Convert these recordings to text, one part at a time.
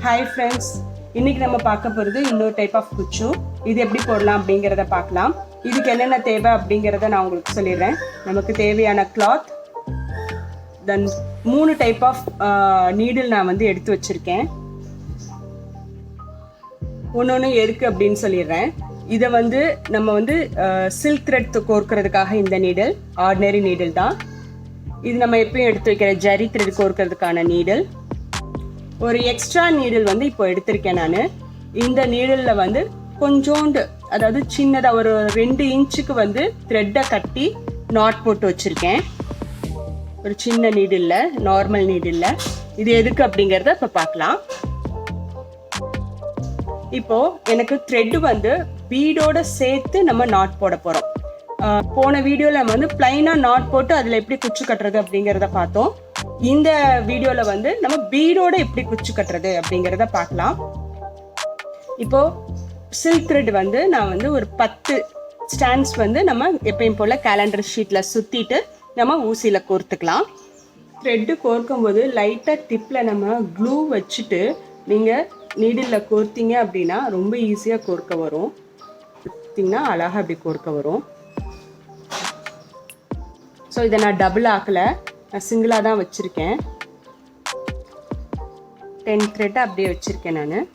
Hi friends, இன்னைக்கு நம்ம பார்க்க போகிறது இன்னொரு டைப் ஆஃப் குச்சு. இது எப்படி போடலாம் அப்படிங்கிறத பார்க்கலாம். இதுக்கு என்னென்ன தேவை அப்படிங்கிறத நான் உங்களுக்கு சொல்லிடுறேன். நமக்கு தேவையான cloth, then 3 type of needle நான் வந்து எடுத்து வச்சுருக்கேன். ஒன்று எதுக்கு அப்படின்னு சொல்லிடுறேன். இதை வந்து நம்ம வந்து சில்க் த்ரெட் கோர்க்கிறதுக்காக இந்த நீடில் ஆர்டினரி நீடில் தான். இது நம்ம எப்பயும் எடுத்து வைக்கிற ஜரி த்ரெட் கோர்க்கிறதுக்கான நீடில். ஒரு எக்ஸ்ட்ரா நீடில் வந்து இப்போ எடுத்திருக்கேன் நான். இந்த நீடிலில் வந்து கொஞ்சோண்டு, அதாவது சின்னதாக ஒரு 2 இன்ச்சுக்கு வந்து த்ரெட்டை கட்டி நாட் போட்டு வச்சுருக்கேன். ஒரு சின்ன நீடில், நார்மல் நீடில். இது எதுக்கு அப்படிங்கிறத இப்போ பார்க்கலாம். இப்போ எனக்கு த்ரெட்டு வந்து பீடோட சேர்த்து நம்ம நாட் போட போகிறோம். போன வீடியோவில் நம்ம வந்து பிளைனாக நாட் போட்டு அதில் எப்படி குச்சி கட்டுறது அப்படிங்கிறத பார்த்தோம். இந்த வீடியோவில் வந்து நம்ம பீடோட எப்படி குச்சி கட்டுறது அப்படிங்கிறத பார்க்கலாம். இப்போ சில்க் த்ரெட் வந்து நான் வந்து ஒரு 10 ஸ்டாண்ட்ஸ் வந்து நம்ம எப்பயும் போல் கேலண்டர் ஷீட்டில் சுற்றிட்டு நம்ம ஊசியில் கோர்த்துக்கலாம். த்ரெட்டு கோர்க்கும்போது லைட்டாக டிப்பில் நம்ம க்ளூ வச்சுட்டு நீங்கள் நீடிலில் கோர்த்திங்க அப்படின்னா ரொம்ப ஈஸியாக கோர்க்க வரும். கோர்த்திங்கன்னா அழகாக அப்படி கோர்க்க வரும். ஸோ இதை நான் டபுள் ஆக்கலை, நான் சிங்கிளாக தான் வச்சுருக்கேன். 10 த்ரெட்டை அப்படியே வச்சுருக்கேன் நான்.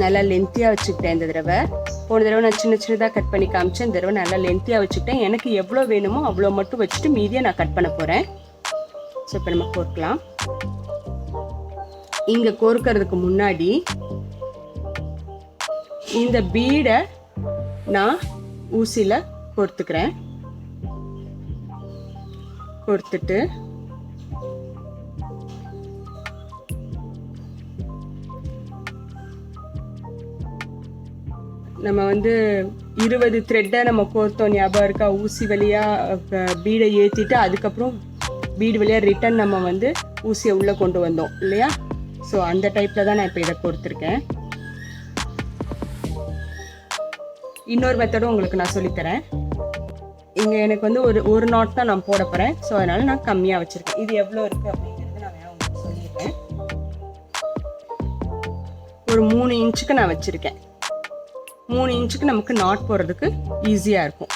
நல்லா லென்த்தியாக வச்சுக்கிட்டேன் இந்த தடவை. போன தடவை நான் சின்ன சின்னதாக கட் பண்ணி காமிச்சேன். இந்த தடவை நல்லா லென்த்தியாக வச்சுக்கிட்டேன். எனக்கு எவ்வளோ வேணுமோ அவ்வளோ மட்டும் வச்சுட்டு மீதியை நான் கட் பண்ண போகிறேன். ஸோ இப்போ நம்ம கோர்க்கலாம். இங்கே கோர்க்கறதுக்கு முன்னாடி இந்த பீடை நான் ஊசியில் கோர்த்துக்கிறேன். கோர்த்துட்டு நம்ம வந்து 20 த்ரெட்டை நம்ம கோர்த்தோம், ஞாபகம் இருக்கா? ஊசி வழியாக பீடை ஏற்றிட்டு அதுக்கப்புறம் பீடு வழியாக ரிட்டன் நம்ம வந்து ஊசியை உள்ளே கொண்டு வந்தோம் இல்லையா? ஸோ அந்த டைப்பில் தான் நான் இப்போ இதை கோர்த்துருக்கேன். இன்னொரு மெத்தடும் உங்களுக்கு நான் சொல்லித்தரேன். இங்கே எனக்கு வந்து ஒரு நாட் தான் நான் போட போகிறேன். ஸோ அதனால் நான் கம்மியாக வச்சுருக்கேன். இது எவ்வளோ இருக்குது அப்படிங்கிறது நான் உங்களுக்கு சொல்லிடுறேன். ஒரு 3 இன்ச்சுக்கு நான் வச்சுருக்கேன். 3 இன்ச்சுக்கு நமக்கு நாட் போடுறதுக்கு ஈஸியாக இருக்கும்.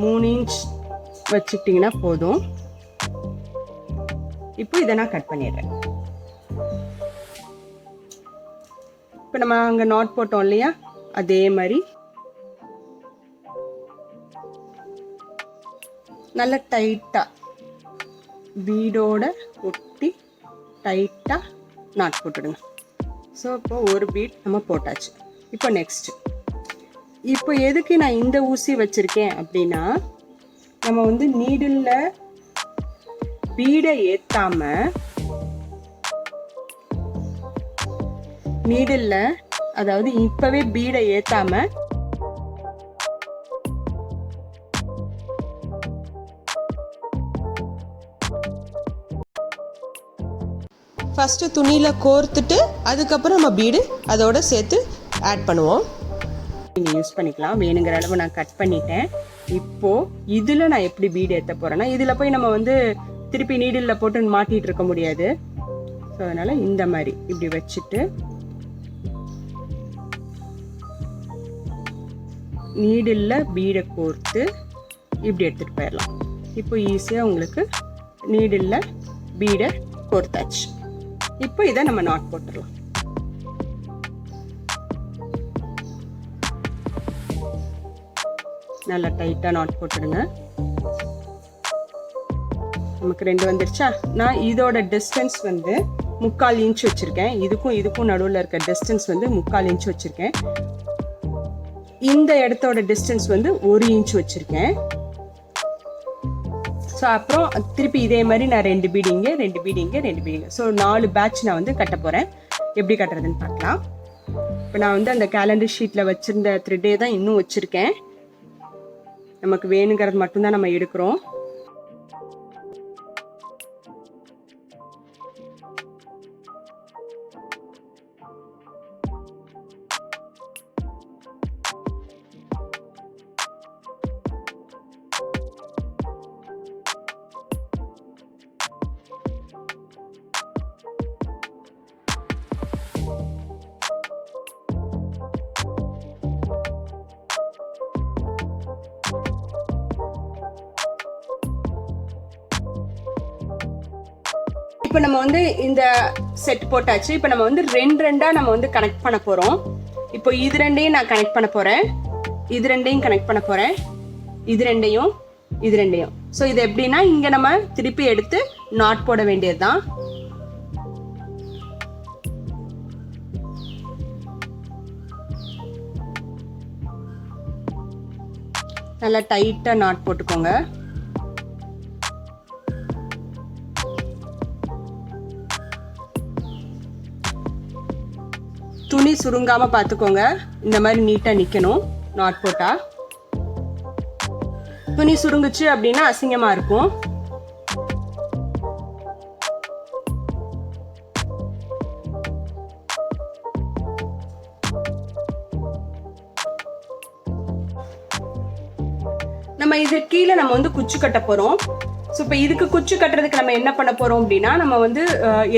3 இன்ச் வச்சுக்கிட்டிங்கன்னா போதும். இப்போ இதை நான் கட் பண்ணிடுறேன். இப்போ நம்ம அங்கே நாட் போட்டோம் இல்லையா, அதே மாதிரி நல்ல டைட்டாக பீடோட ஒட்டி டைட்டாக நாட் போட்டுடுங்க. ஸோ இப்போ ஒரு பீட் நம்ம போட்டாச்சு. இப்போ நெக்ஸ்ட்டு, இப்போ எதுக்கு நான் இந்த ஊசி வச்சுருக்கேன் அப்படின்னா, நம்ம வந்து நீடிலில் பீடை ஏற்றாமல், நீடிலில் அதாவது இப்போவே பீடை ஏற்றாமல் ஃபஸ்ட்டு துணியில் கோர்த்துட்டு அதுக்கப்புறம் நம்ம பீடு அதோட சேர்த்து ஆட் பண்ணுவோம். நீங்கள் யூஸ் பண்ணிக்கலாம். வேணுங்கிற அளவு நான் கட் பண்ணிட்டேன். இப்போது இதில் நான் எப்படி பீடு ஏற்ற போகிறேன்னா, இதில் போய் நம்ம வந்து திருப்பி நீடிலில் போட்டு மாட்டிகிட்டு இருக்க முடியாது. ஸோ அதனால் இந்த மாதிரி இப்படி வச்சுட்டு நீடிலில் பீடை கோர்த்து இப்படி எடுத்துகிட்டு போயிடலாம். இப்போ ஈஸியாக உங்களுக்கு நீடிலில் பீடை கோர்த்தாச்சு. இப்போ இதை நம்ம நாட் போட்டுடலாம். நல்லா டைட்டாக நாட் போட்டுடுங்க. நமக்கு 2 வந்துருச்சா? நான் இதோட டிஸ்டன்ஸ் வந்து 3/4 இன்ச் வச்சுருக்கேன். இதுக்கும் நடுவில் இருக்க டிஸ்டன்ஸ் வந்து 3/4 இன்ச் வச்சுருக்கேன். இந்த இடத்தோட டிஸ்டன்ஸ் வந்து 1 இன்ச் வச்சுருக்கேன். ஸோ அப்புறம் திருப்பி இதே மாதிரி நான் 2 பீடு இங்கே, 2 பீடு இங்கே, 2 பீடு இங்கே. ஸோ 4 பேட்ச் நான் வந்து கட்ட போகிறேன். எப்படி கட்டுறதுன்னு பார்க்கலாம். இப்போ நான் வந்து அந்த கேலண்டர் ஷீட்டில் வச்சுருந்த த்ரெட்டே தான் இன்னும் வச்சுருக்கேன். நமக்கு வேணுங்கிறது மட்டும்தான் நம்ம எடுக்கிறோம். இப்போ நம்ம வந்து இந்த செட் போட்டாச்சு. இப்போ நம்ம வந்து ரெண்டா நம்ம வந்து கனெக்ட் பண்ண போறோம். இப்போ இது ரெண்டையும் நான் கனெக்ட் பண்ண போறேன், இது ரெண்டையும் கனெக்ட் பண்ண போறேன், இது ரெண்டையும், இது ரெண்டையும். ஸோ இது எப்படின்னா இங்க நம்ம திருப்பி எடுத்து நாட் போட வேண்டியதுதான். நல்லா டைட்டா நாட் போட்டுக்கோங்க. துணி சுருங்காம பார்த்துக்கோங்க. இந்த மாதிரி நீட்டா நிக்கணும் நாட் போட்டா. துணி சுருங்குச்சு அப்படின்னா அசிங்கமா இருக்கும். நம்ம இது கீழே நம்ம வந்து குச்சி கட்ட போறோம். ஸோ இப்போ இதுக்கு குச்சி கட்டுறதுக்கு நம்ம என்ன பண்ண போறோம் அப்படின்னா, நம்ம வந்து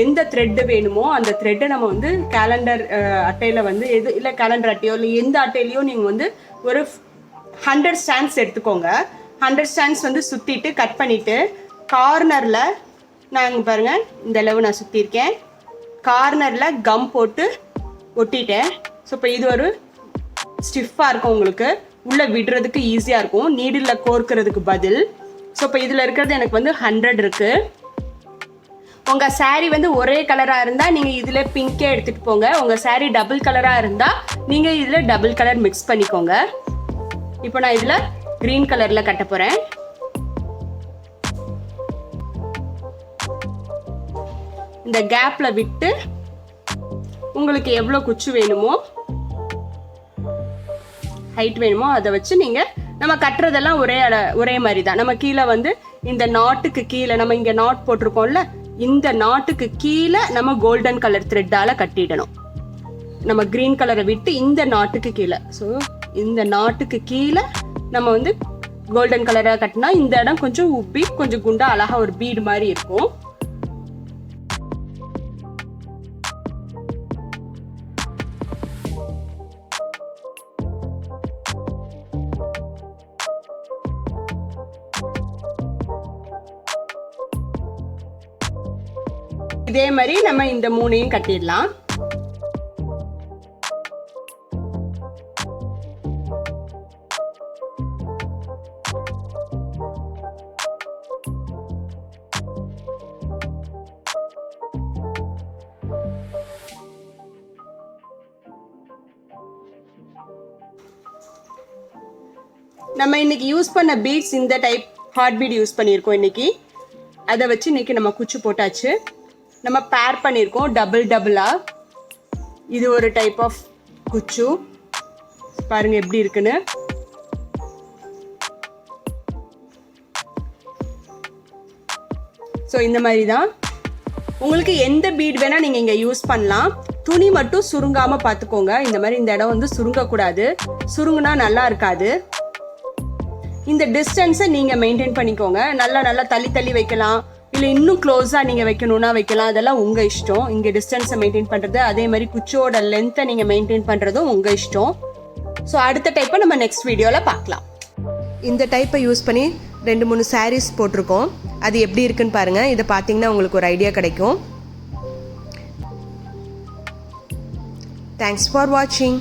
எந்த த்ரெட்டு வேணுமோ அந்த த்ரெட்டை நம்ம வந்து கேலண்டர் அட்டையில வந்து எது இல்லை கேலண்டர் அட்டையோ இல்லை எந்த அட்டையிலையோ நீங்கள் வந்து ஒரு 100 ஸ்டாண்ட்ஸ் எடுத்துக்கோங்க. 100 ஸ்டாண்ட்ஸ் வந்து சுற்றிட்டு கட் பண்ணிட்டு கார்னரில் நான் இங்கே பாருங்க இந்த அளவு நான் சுற்றிருக்கேன். கார்னரில் கம் போட்டு ஒட்டிட்டேன். ஸோ இப்போ இது ஒரு ஸ்டிஃபாக இருக்கும், உங்களுக்கு உள்ளே விடுறதுக்கு ஈஸியாக இருக்கும் நீடில் கோர்க்கிறதுக்கு பதில். ஸோ இப்போ இதில் இருக்கிறது எனக்கு வந்து 100 இருக்கு. உங்கள் சாரீ வந்து ஒரே கலராக இருந்தால் நீங்கள் இதில் பிங்கே எடுத்துகிட்டு போங்க. உங்கள் சாரீ டபுள் கலராக இருந்தால் நீங்கள் இதில் டபுள் கலர் மிக்ஸ் பண்ணிக்கோங்க. இப்போ நான் இதில் க்ரீன் கலரில் கட்ட போகிறேன். இந்த கேப்பில் விட்டு உங்களுக்கு எவ்வளோ குச்சி வேணுமோ ஹைட் வேணுமோ அதை வச்சு நீங்கள் நம்ம கட்டுறதெல்லாம் ஒரே மாதிரி தான். நம்ம கீழே வந்து இந்த நாட்டுக்கு கீழே நம்ம இங்கே நாட் போட்டிருக்கோம்ல, இந்த நாட்டுக்கு கீழே நம்ம கோல்டன் கலர் த்ரெட்டால் கட்டிடணும். நம்ம க்ரீன் கலரை விட்டு இந்த நாட்டுக்கு கீழே, ஸோ இந்த நாட்டுக்கு கீழே நம்ம வந்து கோல்டன் கலராக கட்டினா இந்த இடம் கொஞ்சம் உப்பி கொஞ்சம் குண்டா அழகா ஒரு பீடு மாதிரி இருக்கும். இதே மாதிரி நம்ம இந்த 3ஐயும் கட்டிடலாம். நம்ம இன்னைக்கு யூஸ் பண்ண பீட்ஸ் இந்த டைப் ஹார்ட் பீட் யூஸ் பண்ணியிருக்கோம் இன்னைக்கு. அதை வச்சு இன்னைக்கு நம்ம குச்சி போட்டாச்சு. நம்ம பேர் பண்ணியிருக்கோம் டபுளா. இது ஒரு டைப் ஆஃப் குச்சு, பாருங்க எப்படி இருக்குன்னு. ஸோ இந்த மாதிரி தான் உங்களுக்கு எந்த பீட் வேணா நீங்க இங்க யூஸ் பண்ணலாம். துணி மட்டும் சுருங்காம பார்த்துக்கோங்க. இந்த மாதிரி இந்த இடம் வந்து சுருங்கக்கூடாது, சுருங்குனா நல்லா இருக்காது. இந்த டிஸ்டன்ஸை நீங்க மெயின்டைன் பண்ணிக்கோங்க. நல்லா தள்ளி வைக்கலாம், இல்லை இன்னும் க்ளோஸாக நீங்கள் வைக்கணும்னா வைக்கலாம். அதெல்லாம் உங்கள் இஷ்டம். இங்கே டிஸ்டன்ஸை மெயின்டைன் பண்ணுறது, அதே மாதிரி குச்சோட லென்த்தை நீங்கள் மெயின்டைன் பண்ணுறதும் உங்கள் இஷ்டம். ஸோ அடுத்த டைப்பை நம்ம நெக்ஸ்ட் வீடியோவில் பார்க்கலாம். இந்த டைப்பை யூஸ் பண்ணி 2-3 சாரீஸ் போட்டிருக்கோம். அது எப்படி இருக்குன்னு பாருங்கள். இதை பார்த்தீங்கன்னா உங்களுக்கு ஒரு ஐடியா கிடைக்கும். தேங்க்ஸ் ஃபார் வாட்சிங்.